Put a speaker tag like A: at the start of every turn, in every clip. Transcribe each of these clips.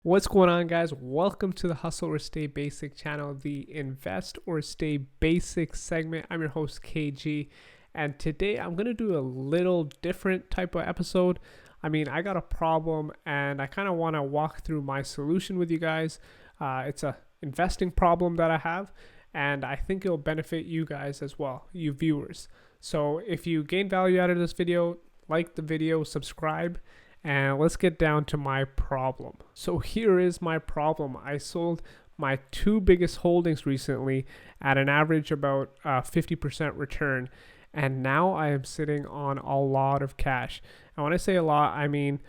A: What's going on, guys? Welcome to the Hustle or Stay Basic channel, the Invest or Stay Basic segment. I'm your host, KG, and today I'm going to do a little different type of episode. I got a problem and I kind of want to walk through my solution with you guys. It's a investing problem that I have, and I think it'll benefit you guys as well, you viewers. So if you gain value out of this video, like the video, subscribe, and let's get down to my problem. So here is my problem. I sold my two biggest holdings recently at an average about 50% return. And now I am sitting on a lot of cash. And when I say a lot, I mean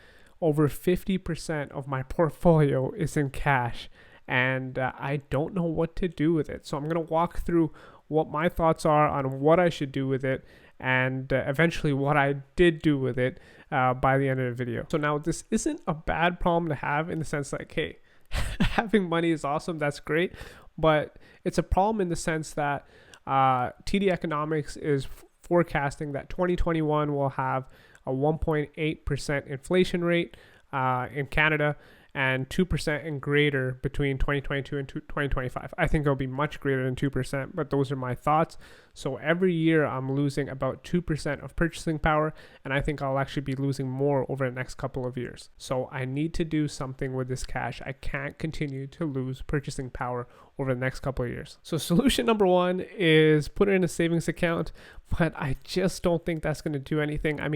A: over 50% of my portfolio is in cash. And I don't know what to do with it. So I'm going to walk through what my thoughts are on what I should do with it, and eventually what I did do with it by the end of the video. So now this isn't a bad problem to have, in the sense like, hey, having money is awesome, that's great, but it's a problem in the sense that TD Economics is forecasting that 2021 will have a 1.8% inflation rate in Canada, and 2% and greater between 2022 and 2025. I think it'll be much greater than 2%, but those are my thoughts. So every year I'm losing about 2% of purchasing power, and I think I'll actually be losing more over the next couple of years. So I need to do something with this cash. I can't continue to lose purchasing power over the next couple of years. So solution number one is put it in a savings account, but I just don't think that's going to do anything. I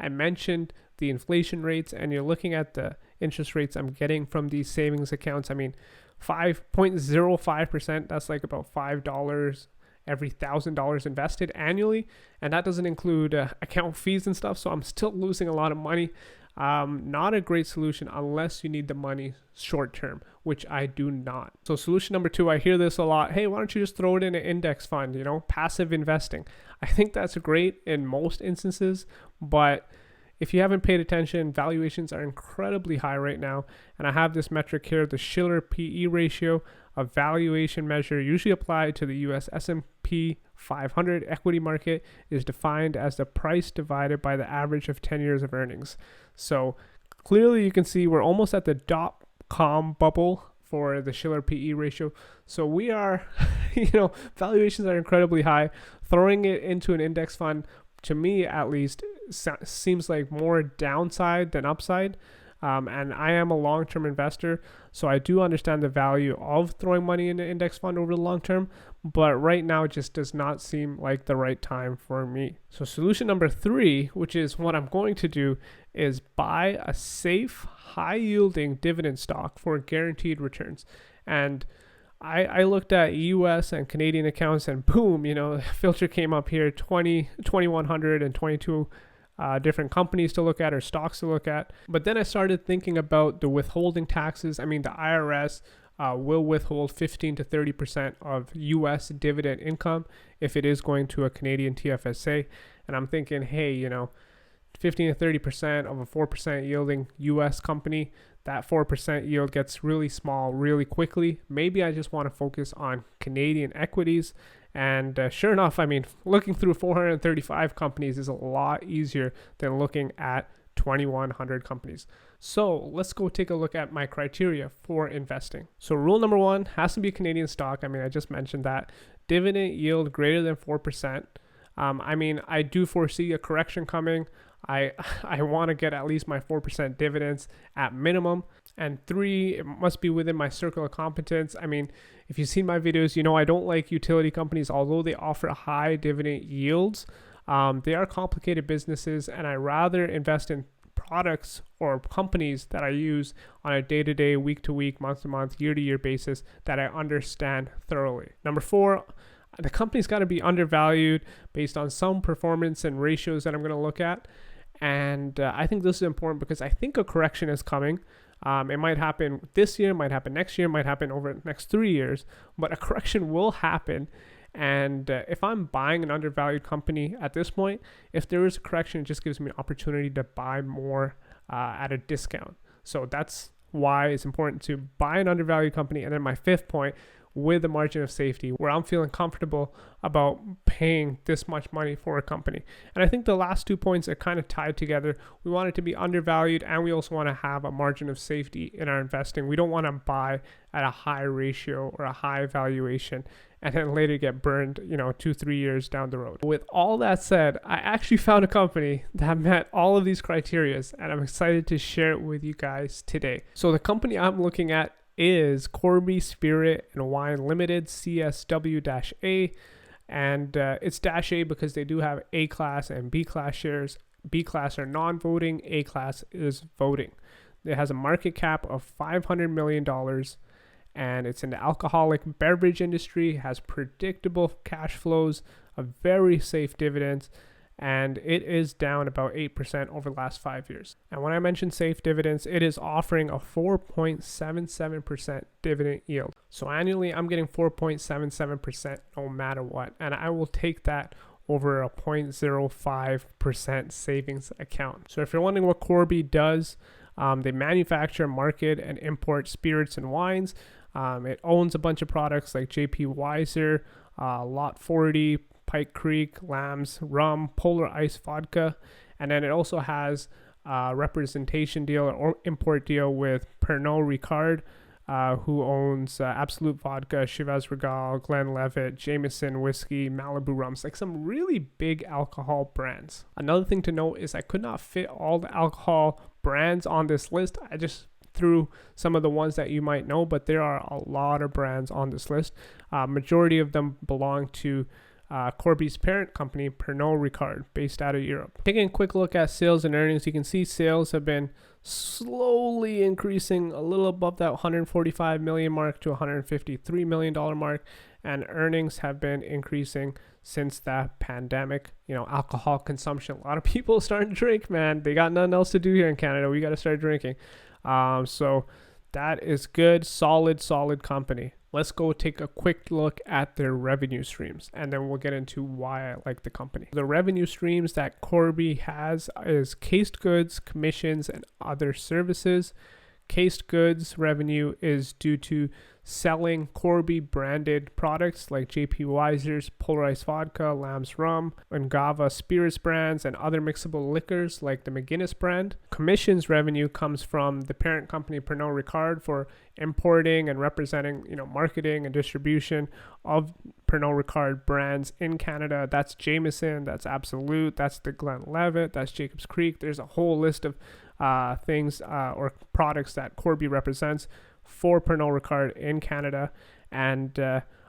A: mentioned the inflation rates, and you're looking at the interest rates I'm getting from these savings accounts. 5.05%, that's like about $5 every $1,000 invested annually, and that doesn't include account fees and stuff, so I'm still losing a lot of money. Not a great solution unless you need the money short term, which I do not. So solution number two, I hear this a lot. Hey, why don't you just throw it in an index fund, passive investing. I think that's great in most instances, but if you haven't paid attention, valuations are incredibly high right now. And I have this metric here, the Shiller PE ratio, a valuation measure usually applied to the US S&P 500 equity market, is defined as the price divided by the average of 10 years of earnings. So clearly you can see we're almost at the dot-com bubble for the Shiller PE ratio. So we are, valuations are incredibly high. Throwing it into an index fund, to me at least, seems like more downside than upside. And I am a long-term investor, so I do understand the value of throwing money in an index fund over the long term, but right now it just does not seem like the right time for me. So solution number three, which is what I'm going to do, is buy a safe, high-yielding dividend stock for guaranteed returns. And I looked at US and Canadian accounts, and boom, the filter came up here, 2,100 and 22 different companies to look at, or stocks to look at. But then I started thinking about the withholding taxes. The IRS will withhold 15 to 30% of US dividend income if it is going to a Canadian TFSA. And I'm thinking, hey, 15 to 30% of a 4% yielding US company, that 4% yield gets really small really quickly. Maybe I just want to focus on Canadian equities. And sure enough, looking through 435 companies is a lot easier than looking at 2,100 companies. So let's go take a look at my criteria for investing. So rule number one has to be a Canadian stock. I just mentioned that. Dividend yield greater than 4%. I do foresee a correction coming. I want to get at least my 4% dividends at minimum. And three, it must be within my circle of competence. If you've seen my videos, I don't like utility companies, although they offer high dividend yields. They are complicated businesses, and I rather invest in products or companies that I use on a day-to-day, week-to-week, month-to-month, year-to-year basis that I understand thoroughly. Number four, the company's got to be undervalued based on some performance and ratios that I'm going to look at. And I think this is important because I think a correction is coming. It might happen this year, might happen next year, might happen over the next 3 years, but a correction will happen. And if I'm buying an undervalued company at this point, if there is a correction, it just gives me an opportunity to buy more at a discount. So that's why it's important to buy an undervalued company. And then my fifth point with a margin of safety where I'm feeling comfortable about paying this much money for a company. And I think the last 2 points are kind of tied together. We want it to be undervalued, and we also want to have a margin of safety in our investing. We don't want to buy at a high ratio or a high valuation and then later get burned, 2-3 years down the road. With all that said, I actually found a company that met all of these criteria, and I'm excited to share it with you guys today. So the company I'm looking at is Corby Spirit and Wine Limited, CSW-A, and it's -A because they do have A class and B class shares. B class are non-voting, A class is voting. It has a market cap of $500 million, and it's in the alcoholic beverage industry, has predictable cash flows, a very safe dividends, and it is down about 8% over the last 5 years. And when I mention safe dividends, it is offering a 4.77% dividend yield. So annually, I'm getting 4.77% no matter what, and I will take that over a 0.05% savings account. So if you're wondering what Corby does, they manufacture, market, and import spirits and wines. It owns a bunch of products like J.P. Weiser, Lot 40, Pike Creek, Lamb's Rum, Polar Ice Vodka, and then it also has a representation deal or import deal with Pernod Ricard, who owns Absolute Vodka, Chivas Regal, Glenlivet, Jameson Whiskey, Malibu Rums, like some really big alcohol brands. Another thing to note is I could not fit all the alcohol brands on this list. I just through some of the ones that you might know, but there are a lot of brands on this list. Majority of them belong to Corby's parent company, Pernod Ricard, based out of Europe. Taking a quick look at sales and earnings, you can see sales have been slowly increasing a little above that $145 million mark to $153 million mark, and earnings have been increasing since that pandemic. Alcohol consumption, a lot of people are starting to drink, man. They got nothing else to do here in Canada. We got to start drinking. So that is good, solid company. Let's go take a quick look at their revenue streams, and then we'll get into why I like the company. The revenue streams that Corby has is cased goods, commissions, and other services. Cased goods revenue is due to selling Corby branded products like J.P. Weiser's Polar Ice Vodka, Lamb's Rum, Ungava spirits brands, and other mixable liquors like the McGuinness brand. Commissions revenue comes from the parent company Pernod Ricard for importing and representing, marketing and distribution of Pernod Ricard brands in Canada. That's Jameson, that's Absolute, that's the Glenlivet, that's Jacob's Creek. There's a whole list of things or products that Corby represents for Pernod Ricard in Canada. And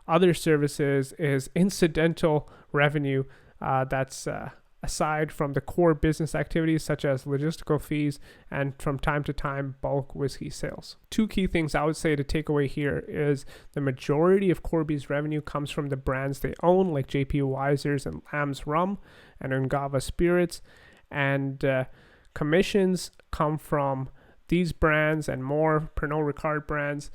A: other services is incidental revenue that's aside from the core business activities such as logistical fees and from time to time bulk whiskey sales. Two key things I would say to take away here is the majority of Corby's revenue comes from the brands they own like J.P. Weiser's and Lamb's Rum and Ungava Spirits, and commissions come from these brands and more Pernod Ricard brands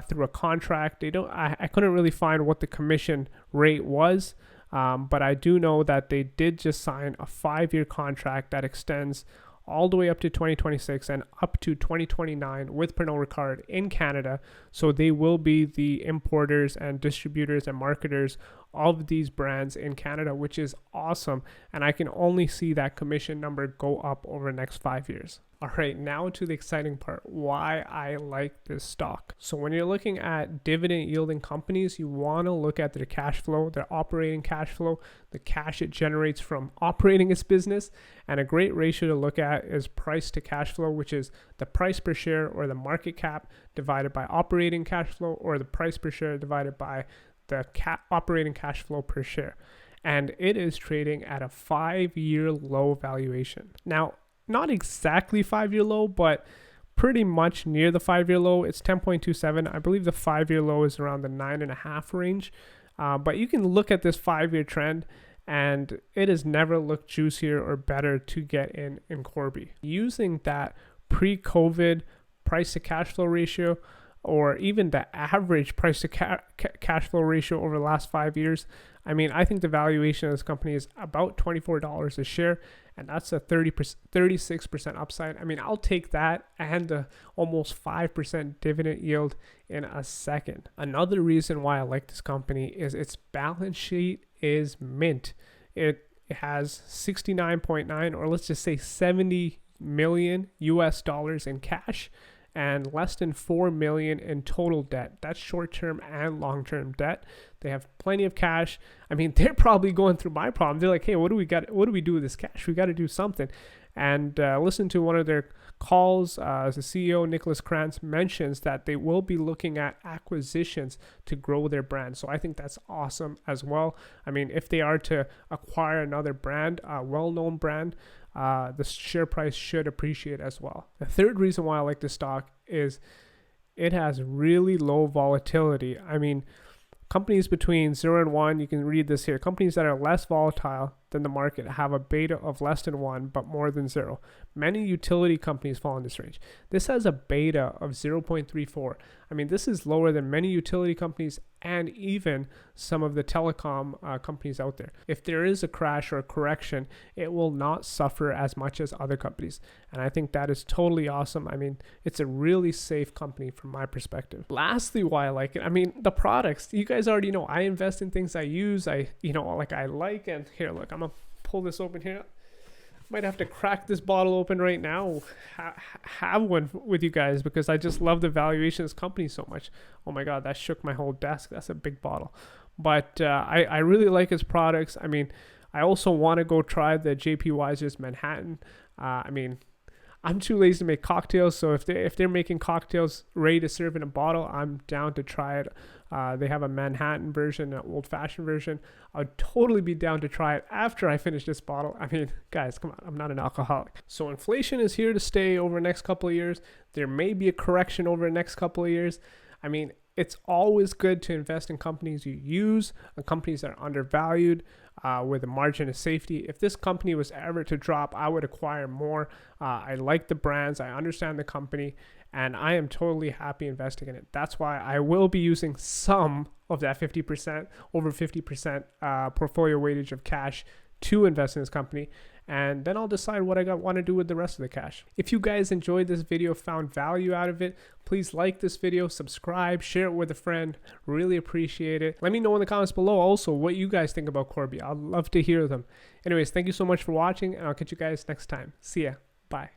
A: through a contract. I couldn't really find what the commission rate was, but I do know that they did just sign a 5-year contract that extends all the way up to 2026 and up to 2029 with Pernod Ricard in Canada. So they will be the importers and distributors and marketers of these brands in Canada, which is awesome. And I can only see that commission number go up over the next 5 years. All right, now to the exciting part, why I like this stock. So when you're looking at dividend yielding companies, you want to look at their cash flow, their operating cash flow, the cash it generates from operating its business. And a great ratio to look at is price to cash flow, which is the price per share or the market cap divided by operating cash flow, or the price per share divided by the operating cash flow per share. And it is trading at a 5-year low valuation. Now, not exactly 5-year low, but pretty much near the 5-year low. It's 10.27. I believe the 5-year low is around the 9.5 range. But you can look at this 5-year trend, and it has never looked juicier or better to get in Corby. Using that pre-COVID price to cash flow ratio, or even the average price to cash flow ratio over the last 5 years, I mean, I think the valuation of this company is about $24 a share, and that's a 36% upside. I mean, I'll take that and the almost 5% dividend yield in a second. Another reason why I like this company is its balance sheet is mint. It has 69.9, or let's just say 70 million US dollars in cash and less than 4 million in total debt. That's short-term and long-term debt. They have plenty of cash. I mean, they're probably going through my problem. They're like, hey, what do we do with this cash? We got to do something. And listen to one of their calls. The CEO, Nicholas Krantz, mentions that they will be looking at acquisitions to grow their brand. So I think that's awesome as well. I mean, if they are to acquire another brand, a well-known brand, the share price should appreciate as well. The third reason why I like this stock is it has really low volatility. I mean, companies between 0 and 1, you can read this here. Companies that are less volatile than the market have a beta of less than 1, but more than 0. Many utility companies fall in this range. This has a beta of 0.34. I mean, this is lower than many utility companies and even some of the telecom companies out there. If there is a crash or a correction, it will not suffer as much as other companies. And I think that is totally awesome. I mean, it's a really safe company from my perspective. Lastly, why I like it, I mean, the products. You guys already know I invest in things I use, I like. And here, look, I'm gonna pull this open here. Might have to crack this bottle open right now, have one with you guys, because I just love the valuation of this company so much. Oh my God, that shook my whole desk. That's a big bottle. But I really like its products. I mean, I also want to go try the JP Wiser's Manhattan. I mean, I'm too lazy to make cocktails, so if they're making cocktails ready to serve in a bottle, I'm down to try it. They have a Manhattan version, an old-fashioned version. I'd totally be down to try it after I finish this bottle. I mean, guys, come on, I'm not an alcoholic. So inflation is here to stay over the next couple of years. There may be a correction over the next couple of years. I mean, it's always good to invest in companies you use, and companies that are undervalued, with a margin of safety. If this company was ever to drop, I would acquire more. I like the brands, I understand the company, and I am totally happy investing in it. That's why I will be using some of that 50%, over 50% portfolio weightage of cash to invest in this company, and then I'll decide what I want to do with the rest of the cash. If you guys enjoyed this video, found value out of it, please like this video, subscribe, share it with a friend. Really appreciate it. Let me know in the comments below also what you guys think about Corby. I'd love to hear them. Anyways, thank you so much for watching, and I'll catch you guys next time. See ya. Bye.